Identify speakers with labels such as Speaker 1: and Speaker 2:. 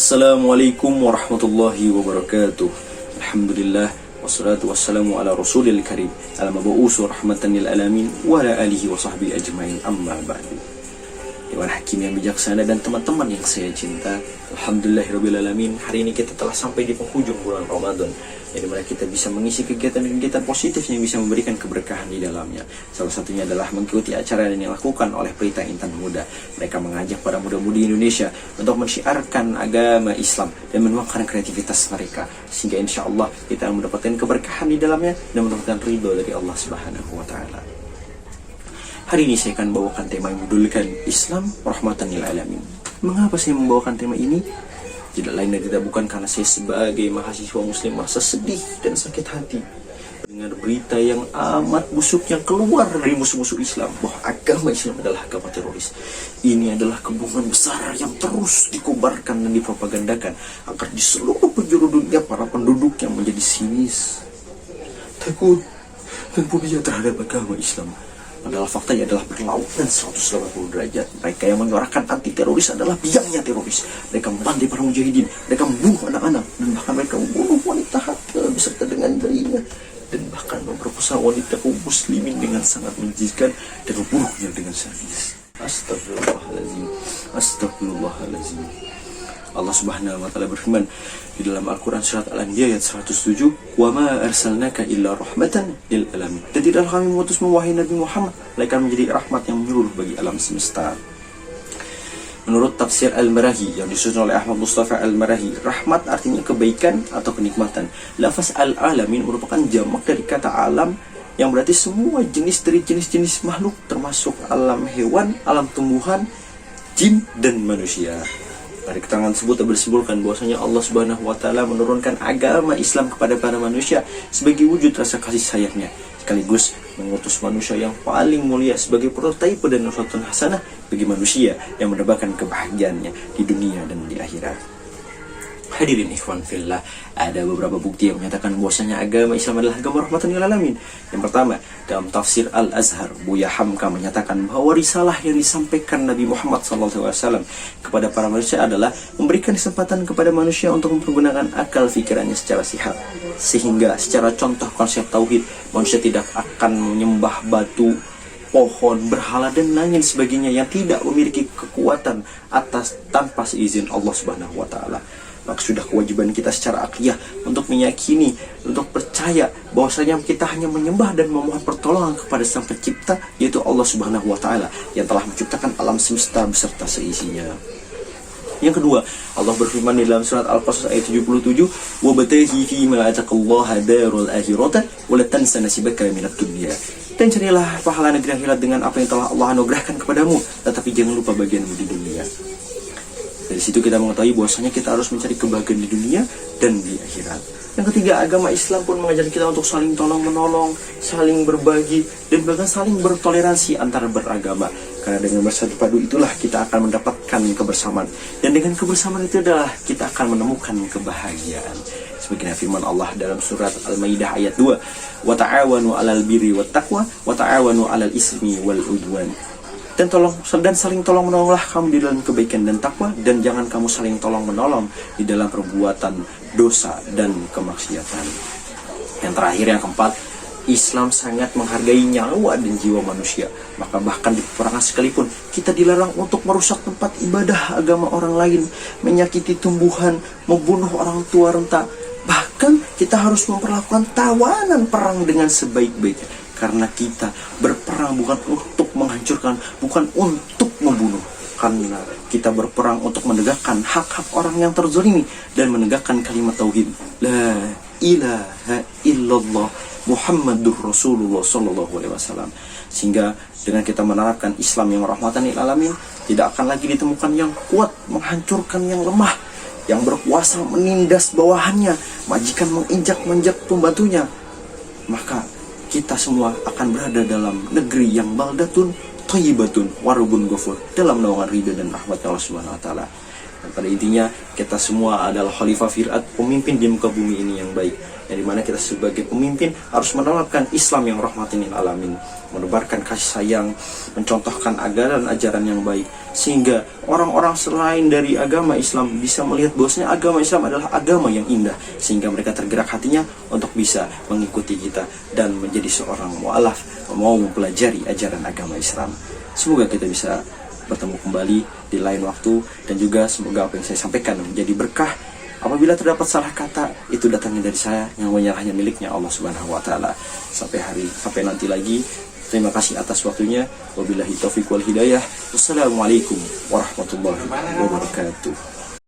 Speaker 1: Assalamualaikum warahmatullahi wabarakatuh. Alhamdulillah wassalatu wassalamu ala rasulil karim al-mab'uus rahmatan lil alamin wa ala alihi wa sahbihi ajmain, amma ba'du. Dewan Hakim yang bijaksana dan teman-teman yang saya cinta, alhamdulillahirabbil alamin, hari ini kita telah sampai di penghujung bulan Ramadan, di mana kita bisa mengisi kegiatan-kegiatan positif yang bisa memberikan keberkahan di dalamnya. Salah satunya adalah mengikuti acara yang dilakukan oleh Pelita Intan Muda. Mereka mengajak para muda-mudi Indonesia untuk mensyiarkan agama Islam dan menuangkan kreativitas mereka, sehingga insya Allah kita mendapatkan keberkahan di dalamnya dan mendapatkan ridho dari Allah Subhanahu wa Ta'ala. Hari ini saya akan bawakan tema yang berjudulkan Islam Rahmatan lil Alamin. Mengapa saya membawakan tema ini? Tidak lain dan tidak bukan karena saya sebagai mahasiswa muslim merasa sedih dan sakit hati mendengar berita yang amat busuk yang keluar dari musuh-musuh Islam, bahwa agama Islam adalah agama teroris. Ini adalah kebohongan besar yang terus dikobarkan dan dipropagandakan agar di seluruh penjuru dunia para penduduk yang menjadi sinis, takut, dan fobia terhadap agama Islam. Padahal faktanya adalah berlawanan 180 derajat. Mereka yang menyuarakan anti teroris adalah biangnya teroris. Mereka membantai para mujahidin, mereka membunuh anak-anak, dan bahkan mereka membunuh wanita hamil beserta dengan bayinya, dan bahkan memperkosa wanita kaum muslimin dengan sangat menjijikan dan membunuhnya dengan sadis. Astagfirullahaladzim, astagfirullahaladzim. Allah Subhanahu wa Ta'ala berfirman di dalam Al-Quran surat Al-Anbiya ayat 107, "Wa ma arsalnaka illa rahmatan lil alamin." Dan tidaklah kami mengutusmu wahai Nabi Muhammad melainkan menjadi rahmat yang menyeluruh bagi alam semesta. Menurut tafsir Al-Marahi yang disusun oleh Ahmad Mustafa Al-Marahi, rahmat artinya kebaikan atau kenikmatan. Lafaz al-alamin merupakan jamak dari kata alam, yang berarti semua jenis dari jenis-jenis makhluk, termasuk alam hewan, alam tumbuhan, jin, dan manusia. Dari keterangan tersebut bersimpulkan bahwasanya Allah Subhanahu wa Ta'ala menurunkan agama Islam kepada para manusia sebagai wujud rasa kasih sayangnya, sekaligus mengutus manusia yang paling mulia sebagai prototipe dan uswatun hasanah bagi manusia yang mendapatkan kebahagiaannya di dunia dan di akhirat. Hadirin ikhwan fillah, ada beberapa bukti yang menyatakan bahwasanya agama Islam adalah agama rahmatan lil alamin. Yang pertama, dalam tafsir Al-Azhar, Buya Hamka menyatakan bahwa risalah yang disampaikan Nabi Muhammad SAW kepada para manusia adalah memberikan kesempatan kepada manusia untuk mempergunakan akal fikirannya secara sehat, sehingga secara contoh konsep tauhid, manusia tidak akan menyembah batu, pohon, berhala, dan lain sebagainya yang tidak memiliki kekuatan atas tanpa seizin Allah Subhanahu wa Ta'ala. Maka sudah kewajiban kita secara akliyah untuk meyakini, untuk percaya bahwasanya kita hanya menyembah dan memohon pertolongan kepada Sang Pencipta, yaitu Allah Subhanahu wa Ta'ala yang telah menciptakan alam semesta beserta seisinya. Yang kedua, Allah berfirman di dalam surat Al-Qasas ayat 77, "Wa bataghi fi ma ataqallaha darul akhirata wa la tansa nasibaka minad dunya." Dan carilah pahala negeri akhirat dengan apa yang telah Allah anugerahkan kepadamu, tetapi jangan lupa bagianmu di dunia. Dari situ kita mengetahui bahwasanya kita harus mencari kebahagiaan di dunia dan di akhirat. Yang ketiga, agama Islam pun mengajar kita untuk saling tolong-menolong, saling berbagi, dan bahkan saling bertoleransi antara beragama. Karena dengan bersatu padu itulah kita akan mendapatkan kebersamaan. Dan dengan kebersamaan itu adalah kita akan menemukan kebahagiaan. Sebagaimana firman Allah dalam surat Al-Maidah ayat 2, "Wa ta'awanu 'alal birri wat taqwa wa ta'awanu 'alal ismi wal udwan." Dan saling tolong menolonglah kamu di dalam kebaikan dan takwa, dan jangan kamu saling tolong menolong di dalam perbuatan dosa dan kemaksiatan. Yang terakhir, yang keempat, Islam sangat menghargai nyawa dan jiwa manusia. Maka bahkan di peperangan sekalipun kita dilarang untuk merusak tempat ibadah agama orang lain, menyakiti tumbuhan, membunuh orang tua renta. Bahkan kita harus memperlakukan tawanan perang dengan sebaik-baiknya. Karena kita berperang bukan untuk menghancurkan, bukan untuk membunuh. Karena kita berperang untuk menegakkan hak-hak orang yang terzalimi dan menegakkan kalimat tauhid, La ilaha illallah Muhammadur Rasulullah sallallahu alaihi wasallam. Sehingga dengan kita menerapkan Islam yang rahmatan lil alamin, tidak akan lagi ditemukan yang kuat menghancurkan yang lemah, yang berkuasa menindas bawahannya, majikan menginjak-manjak pembantunya. Maka kita semua akan berada dalam negeri yang baldatun thayyibatun warubun ghafur, dalam naungan ridha dan rahmat Allah Subhanahu wa Ta'ala. Dan pada intinya kita semua adalah khalifah firat, pemimpin di muka bumi ini yang baik, yang dimana kita sebagai pemimpin harus menerapkan Islam yang rahmatin lil alamin, menebarkan kasih sayang, mencontohkan ajaran yang baik, sehingga orang-orang selain dari agama Islam bisa melihat bahwasanya agama Islam adalah agama yang indah, sehingga mereka tergerak hatinya untuk bisa mengikuti kita dan menjadi seorang mu'alaf, mau mempelajari ajaran agama Islam. Semoga kita bisa bertemu kembali di lain waktu, dan juga semoga apa yang saya sampaikan menjadi berkah. Apabila terdapat salah kata, itu datangnya dari saya, yang hanya miliknya Allah Subhanahu wa taala. Sampai nanti lagi. Terima kasih atas waktunya. Wabillahi taufiq wal hidayah. Wassalamualaikum warahmatullahi wabarakatuh.